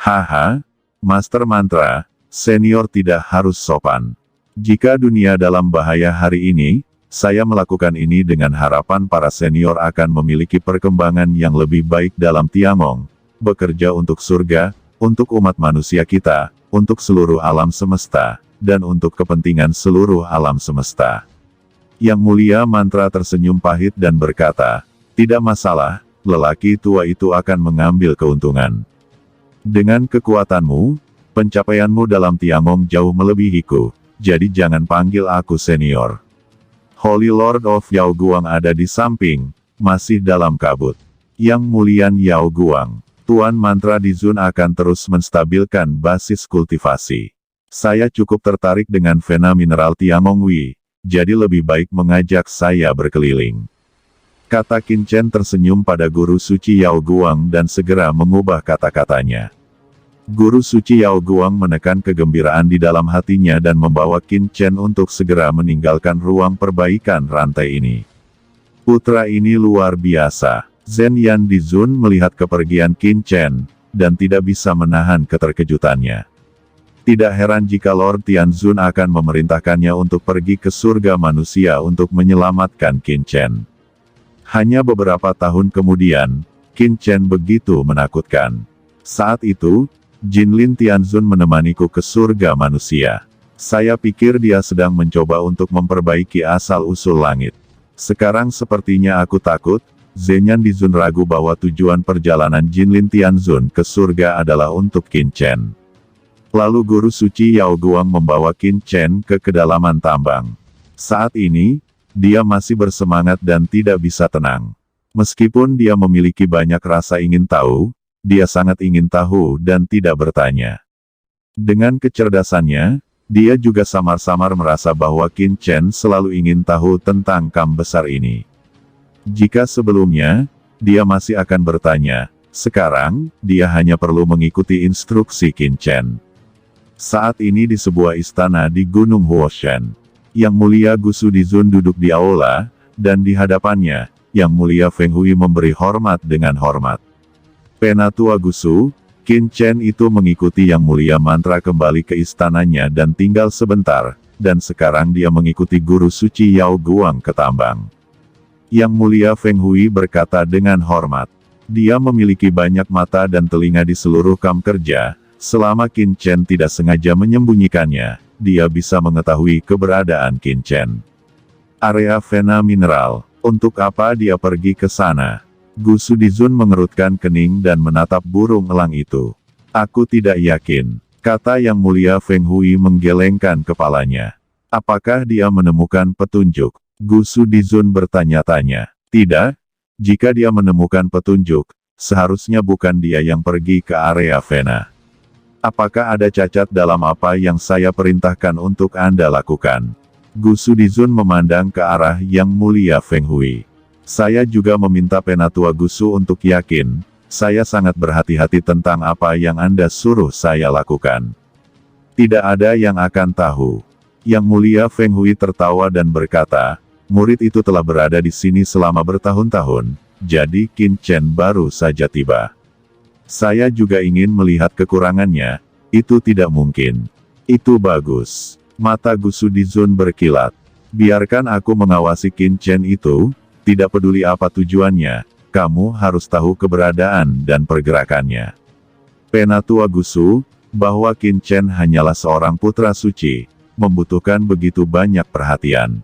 Haha, Master Mantra, senior tidak harus sopan. Jika dunia dalam bahaya hari ini, saya melakukan ini dengan harapan para senior akan memiliki perkembangan yang lebih baik dalam Tiangong, bekerja untuk surga, untuk umat manusia kita, untuk seluruh alam semesta, dan untuk kepentingan seluruh alam semesta. Yang Mulia Mantra tersenyum pahit dan berkata, tidak masalah, lelaki tua itu akan mengambil keuntungan. Dengan kekuatanmu, pencapaianmu dalam Tiangong jauh melebihiku, jadi jangan panggil aku senior. Holy Lord of Yao Guang ada di samping, masih dalam kabut. Yang Mulia Yao Guang, Tuan Mantra di Zun akan terus menstabilkan basis kultivasi. Saya cukup tertarik dengan vena mineral Tiangong Wi, jadi lebih baik mengajak saya berkeliling. Kata Qin Chen tersenyum pada Guru Suci Yao Guang dan segera mengubah kata-katanya. Guru Suci Yao Guang menekan kegembiraan di dalam hatinya dan membawa Qin Chen untuk segera meninggalkan ruang perbaikan rantai ini. Putra ini luar biasa. Zhen Yan di Zun melihat kepergian Qin Chen, dan tidak bisa menahan keterkejutannya. Tidak heran jika Lord Tianzun akan memerintahkannya untuk pergi ke surga manusia untuk menyelamatkan Qin Chen. Hanya beberapa tahun kemudian, Qin Chen begitu menakutkan. Saat itu, Jinlin Tianzun menemaniku ke surga manusia. Saya pikir dia sedang mencoba untuk memperbaiki asal-usul langit. Sekarang sepertinya aku takut, Zhenyan di Zun ragu bahwa tujuan perjalanan Jinlin Tianzun ke surga adalah untuk Qin Chen. Lalu Guru Suci Yao Guang membawa Qin Chen ke kedalaman tambang. Saat ini, dia masih bersemangat dan tidak bisa tenang. Meskipun dia memiliki banyak rasa ingin tahu, dia sangat ingin tahu dan tidak bertanya. Dengan kecerdasannya, dia juga samar-samar merasa bahwa Qin Chen selalu ingin tahu tentang kam besar ini. Jika sebelumnya, dia masih akan bertanya, sekarang, dia hanya perlu mengikuti instruksi Qin Chen. Saat ini di sebuah istana di Gunung Huoshan. Yang Mulia Gusu di Zun duduk di aula, dan di hadapannya, Yang Mulia Feng Hui memberi hormat dengan hormat. Penatua Gusu, Qin Chen itu mengikuti Yang Mulia Mantra kembali ke istananya dan tinggal sebentar, dan sekarang dia mengikuti Guru Suci Yao Guang ke tambang. Yang Mulia Feng Hui berkata dengan hormat. Dia memiliki banyak mata dan telinga di seluruh kam kerja, selama Qin Chen tidak sengaja menyembunyikannya, dia bisa mengetahui keberadaan Qin Chen. Area vena mineral, untuk apa dia pergi ke sana? Gusu Dizun mengerutkan kening dan menatap burung elang itu. Aku tidak yakin, kata Yang Mulia Feng Hui menggelengkan kepalanya. Apakah dia menemukan petunjuk? Gusu Dizun bertanya-tanya. Tidak, jika dia menemukan petunjuk, seharusnya bukan dia yang pergi ke area vena. Apakah ada cacat dalam apa yang saya perintahkan untuk Anda lakukan? Gusu Dizun memandang ke arah Yang Mulia Feng Hui. Saya juga meminta Penatua Gusu untuk yakin, saya sangat berhati-hati tentang apa yang Anda suruh saya lakukan. Tidak ada yang akan tahu. Yang Mulia Feng Hui tertawa dan berkata, murid itu telah berada di sini selama bertahun-tahun, jadi Qin Chen baru saja tiba. Saya juga ingin melihat kekurangannya, itu tidak mungkin. Itu bagus. Mata Gusu Dizun berkilat. Biarkan aku mengawasi Qin Chen itu, tidak peduli apa tujuannya, kamu harus tahu keberadaan dan pergerakannya. Penatua Gusu, bahwa Qin Chen hanyalah seorang putra suci, membutuhkan begitu banyak perhatian.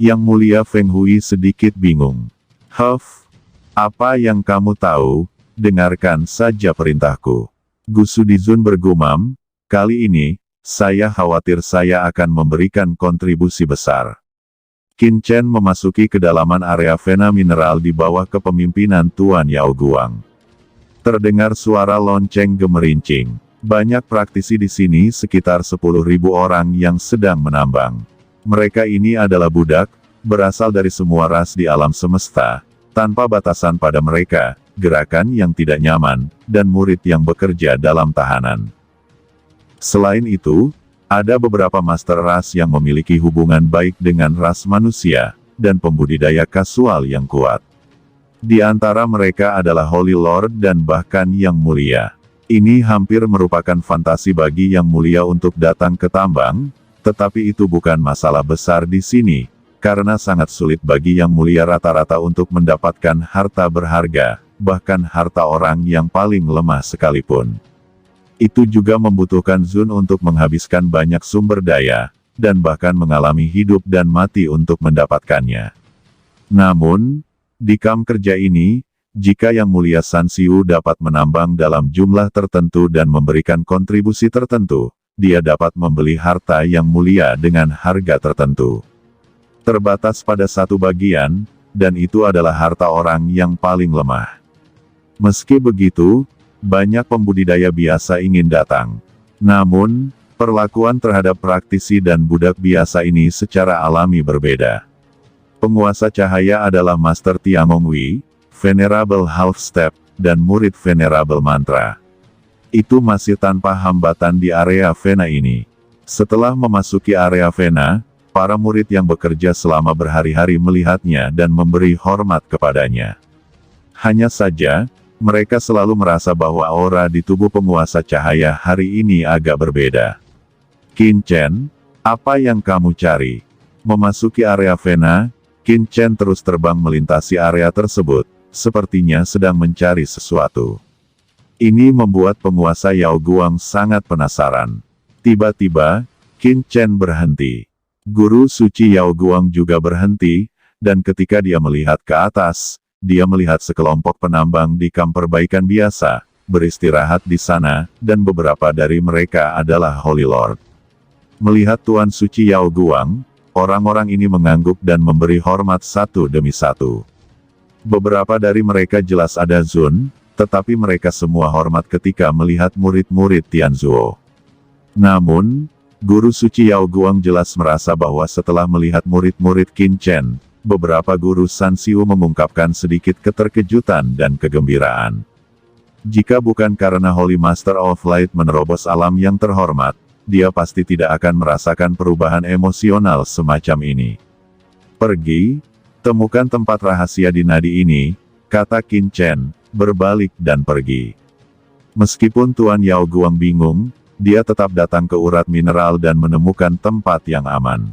Yang Mulia Feng Hui sedikit bingung. Huff, apa yang kamu tahu? Dengarkan saja perintahku. Gusu Dizun bergumam, kali ini, saya khawatir saya akan memberikan kontribusi besar. Qin Chen memasuki kedalaman area vena mineral di bawah kepemimpinan Tuan Yao Guang. Terdengar suara lonceng gemerincing. Banyak praktisi di sini sekitar 10.000 orang yang sedang menambang. Mereka ini adalah budak, berasal dari semua ras di alam semesta, tanpa batasan pada mereka, gerakan yang tidak nyaman, dan murid yang bekerja dalam tahanan. Selain itu, ada beberapa master ras yang memiliki hubungan baik dengan ras manusia, dan pembudidaya kasual yang kuat. Di antara mereka adalah Holy Lord dan bahkan Yang Mulia. Ini hampir merupakan fantasi bagi yang mulia untuk datang ke tambang, tetapi itu bukan masalah besar di sini, karena sangat sulit bagi yang mulia rata-rata untuk mendapatkan harta berharga, bahkan harta orang yang paling lemah sekalipun. Itu juga membutuhkan Zun untuk menghabiskan banyak sumber daya, dan bahkan mengalami hidup dan mati untuk mendapatkannya. Namun, di kamp kerja ini, jika Yang Mulia San Xiu dapat menambang dalam jumlah tertentu dan memberikan kontribusi tertentu, dia dapat membeli harta Yang Mulia dengan harga tertentu. Terbatas pada satu bagian, dan itu adalah harta orang yang paling lemah. Meski begitu, banyak pembudidaya biasa ingin datang. Namun, perlakuan terhadap praktisi dan budak biasa ini secara alami berbeda. Penguasa cahaya adalah Master Tiangong Wei, Venerable Half Step, dan murid Venerable Mantra. Itu masih tanpa hambatan di area Vena ini. Setelah memasuki area Vena, para murid yang bekerja selama berhari-hari melihatnya dan memberi hormat kepadanya. Hanya saja, mereka selalu merasa bahwa aura di tubuh penguasa cahaya hari ini agak berbeda. Qin Chen, apa yang kamu cari? Memasuki area Vena, Qin Chen terus terbang melintasi area tersebut, sepertinya sedang mencari sesuatu. Ini membuat penguasa Yao Guang sangat penasaran. Tiba-tiba, Qin Chen berhenti. Guru suci Yao Guang juga berhenti, dan ketika dia melihat ke atas, dia melihat sekelompok penambang di kamp perbaikan biasa, beristirahat di sana, dan beberapa dari mereka adalah Holy Lord. Melihat Tuan Suci Yao Guang, orang-orang ini mengangguk dan memberi hormat satu demi satu. Beberapa dari mereka jelas ada Zun, tetapi mereka semua hormat ketika melihat murid-murid Tianzuo. Namun, Guru Suci Yao Guang jelas merasa bahwa setelah melihat murid-murid Qin Chen, beberapa guru San Xiu mengungkapkan sedikit keterkejutan dan kegembiraan. Jika bukan karena Holy Master of Light menerobos alam yang terhormat, dia pasti tidak akan merasakan perubahan emosional semacam ini. Pergi, temukan tempat rahasia di nadi ini, kata Qin Chen, berbalik dan pergi. Meskipun Tuan Yao Guang bingung, dia tetap datang ke urat mineral dan menemukan tempat yang aman.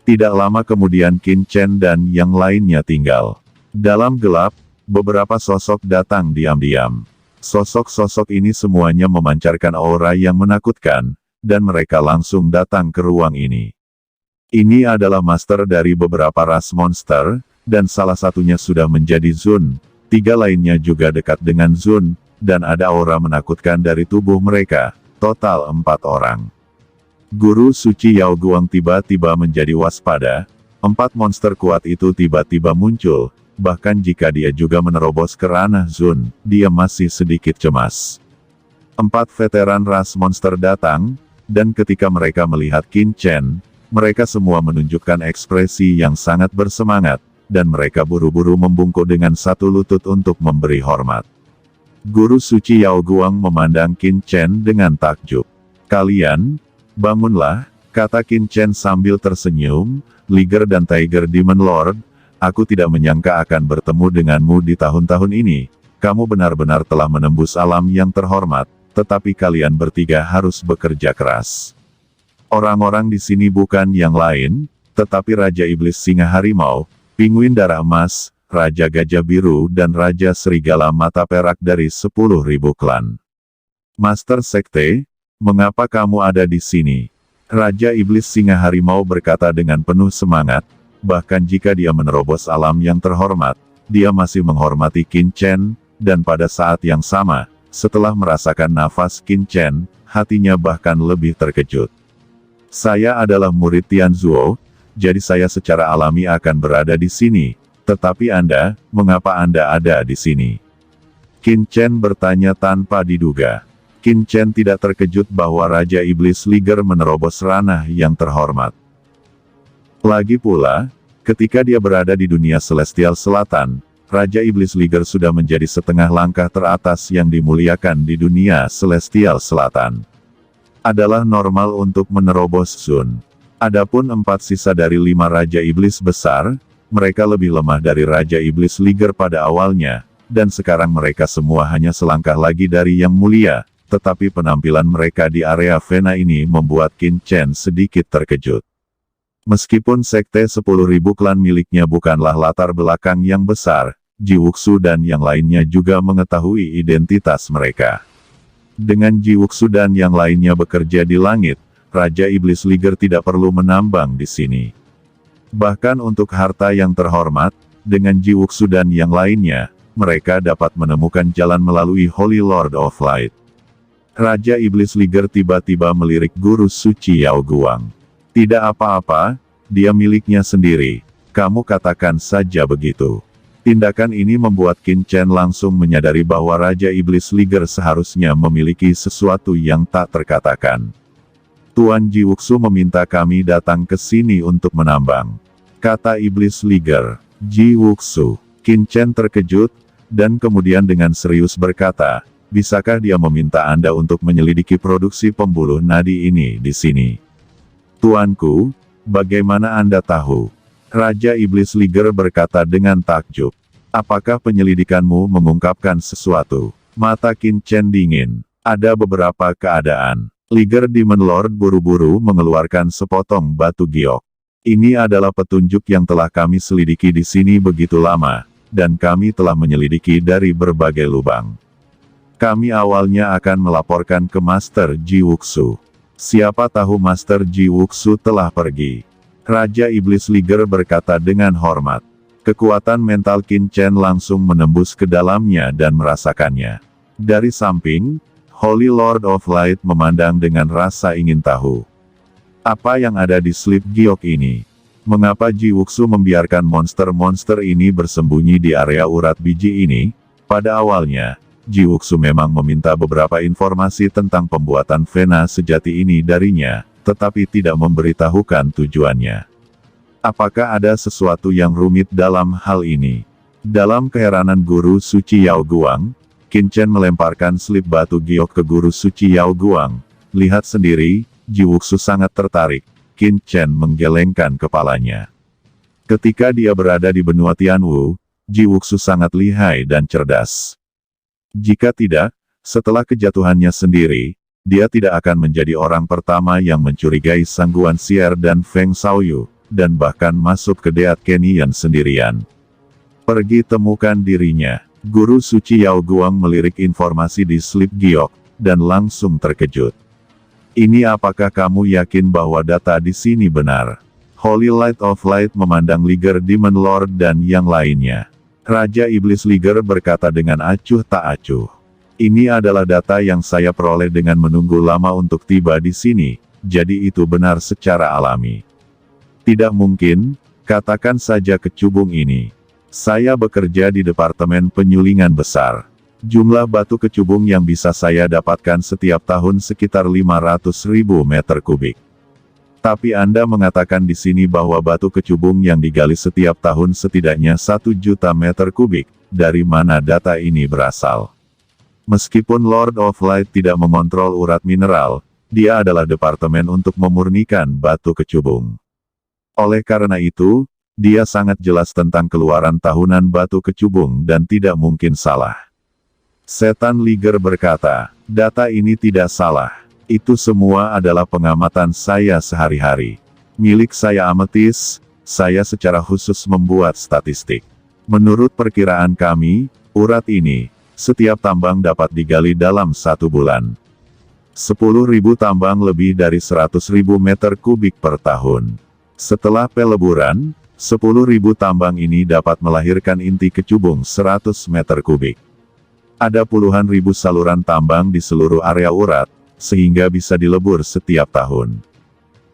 Tidak lama kemudian Qin Chen dan yang lainnya tinggal. Dalam gelap, beberapa sosok datang diam-diam. Sosok-sosok ini semuanya memancarkan aura yang menakutkan, dan mereka langsung datang ke ruang ini. Ini adalah master dari beberapa ras monster, dan salah satunya sudah menjadi Zun, 3 lainnya juga dekat dengan Zun, dan ada aura menakutkan dari tubuh mereka, total 4 orang. Guru Suci Yao Guang tiba-tiba menjadi waspada, 4 monster kuat itu tiba-tiba muncul, bahkan jika dia juga menerobos ke ranah Zun, dia masih sedikit cemas. 4 veteran ras monster datang, dan ketika mereka melihat Qin Chen, mereka semua menunjukkan ekspresi yang sangat bersemangat, dan mereka buru-buru membungkuk dengan satu lutut untuk memberi hormat. Guru Suci Yao Guang memandang Qin Chen dengan takjub. Kalian, bangunlah, kata Qin Chen sambil tersenyum, Liger dan Tiger Demon Lord, aku tidak menyangka akan bertemu denganmu di tahun-tahun ini, kamu benar-benar telah menembus alam yang terhormat, tetapi kalian bertiga harus bekerja keras. Orang-orang di sini bukan yang lain, tetapi Raja Iblis Singa Harimau, Pinguin Darah Emas, Raja Gajah Biru dan Raja Serigala Mata Perak dari 10.000 klan. Master Sekte, mengapa kamu ada di sini? Raja Iblis Singa Harimau berkata dengan penuh semangat, bahkan jika dia menerobos alam yang terhormat, dia masih menghormati Qin Chen, dan pada saat yang sama, setelah merasakan nafas Qin Chen, hatinya bahkan lebih terkejut. Saya adalah murid Tianzuo, jadi saya secara alami akan berada di sini, tetapi Anda, mengapa Anda ada di sini? Qin Chen bertanya tanpa diduga. Qin Chen tidak terkejut bahwa Raja Iblis Liger menerobos ranah yang terhormat. Lagi pula, ketika dia berada di dunia Celestial Selatan, Raja Iblis Liger sudah menjadi setengah langkah teratas yang dimuliakan di dunia Celestial Selatan. Adalah normal untuk menerobos Zun. Adapun 4 sisa dari 5 Raja Iblis besar, mereka lebih lemah dari Raja Iblis Liger pada awalnya, dan sekarang mereka semua hanya selangkah lagi dari yang mulia, tetapi penampilan mereka di area Vena ini membuat Qin Chen sedikit terkejut. Meskipun sekte 10.000 klan miliknya bukanlah latar belakang yang besar, Ji Wuxu dan yang lainnya juga mengetahui identitas mereka. Dengan Ji Wuxu dan yang lainnya bekerja di langit, Raja Iblis Liger tidak perlu menambang di sini. Bahkan untuk harta yang terhormat, dengan Ji Wuxu dan yang lainnya, mereka dapat menemukan jalan melalui Holy Lord of Light. Raja Iblis Liger tiba-tiba melirik guru suci Yao Guang. Tidak apa-apa, dia miliknya sendiri. Kamu katakan saja begitu. Tindakan ini membuat Qin Chen langsung menyadari bahwa Raja Iblis Liger seharusnya memiliki sesuatu yang tak terkatakan. Tuan Ji Wuxu meminta kami datang ke sini untuk menambang, kata Iblis Liger. Ji Wuxu. Qin Chen terkejut, dan kemudian dengan serius berkata, bisakah dia meminta Anda untuk menyelidiki produksi pembuluh nadi ini di sini? Tuanku, bagaimana Anda tahu? Raja Iblis Liger berkata dengan takjub. Apakah penyelidikanmu mengungkapkan sesuatu? Mata Qin Chen dingin. Ada beberapa keadaan. Liger Demon Lord buru-buru mengeluarkan sepotong batu giok. Ini adalah petunjuk yang telah kami selidiki di sini begitu lama, dan kami telah menyelidiki dari berbagai lubang. Kami awalnya akan melaporkan ke Master Ji Wuxu. Siapa tahu Master Ji Wuxu telah pergi. Raja Iblis Liger berkata dengan hormat. Kekuatan mental Qin Chen langsung menembus ke dalamnya dan merasakannya. Dari samping, Holy Lord of Light memandang dengan rasa ingin tahu. Apa yang ada di slip giok ini? Mengapa Ji Wuxu membiarkan monster-monster ini bersembunyi di area urat biji ini? Pada awalnya, Ji Wuxu memang meminta beberapa informasi tentang pembuatan Vena sejati ini darinya, tetapi tidak memberitahukan tujuannya. Apakah ada sesuatu yang rumit dalam hal ini? Dalam keheranan guru suci Yao Guang, Qin Chen melemparkan slip batu giok ke guru suci Yao Guang. Lihat sendiri, Ji Wuxu sangat tertarik. Qin Chen menggelengkan kepalanya. Ketika dia berada di benua Tianwu, Ji Wuxu sangat lihai dan cerdas. Jika tidak, setelah kejatuhannya sendiri, dia tidak akan menjadi orang pertama yang mencurigai Sang Guan Xier dan Feng Shaoyu, dan bahkan masuk ke Deat Kenyan sendirian. Pergi temukan dirinya. Guru suci Yao Guang melirik informasi di slip giok, dan langsung terkejut. Ini apakah kamu yakin bahwa data di sini benar? Holy Light of Light memandang Liger Demon Lord dan yang lainnya. Raja Iblis Liger berkata dengan acuh tak acuh. Ini adalah data yang saya peroleh dengan menunggu lama untuk tiba di sini, jadi itu benar secara alami. Tidak mungkin, katakan saja kecubung ini. Saya bekerja di Departemen Penyulingan Besar. Jumlah batu kecubung yang bisa saya dapatkan setiap tahun sekitar 500.000 meter kubik. Tapi Anda mengatakan di sini bahwa batu kecubung yang digali setiap tahun setidaknya 1 juta meter kubik. Dari mana data ini berasal? Meskipun Lord of Light tidak mengontrol urat mineral, dia adalah departemen untuk memurnikan batu kecubung. Oleh karena itu, dia sangat jelas tentang keluaran tahunan batu kecubung dan tidak mungkin salah. Setan Liger berkata, data ini tidak salah. Itu semua adalah pengamatan saya sehari-hari. Milik saya ametis, saya secara khusus membuat statistik. Menurut perkiraan kami, urat ini, setiap tambang dapat digali dalam 1 bulan. 10.000 tambang lebih dari 100.000 meter kubik per tahun. Setelah peleburan, 10.000 tambang ini dapat melahirkan inti kecubung 100 meter kubik. Ada puluhan ribu saluran tambang di seluruh area urat, sehingga bisa dilebur setiap tahun.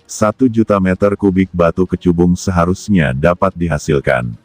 1 juta meter kubik batu kecubung seharusnya dapat dihasilkan.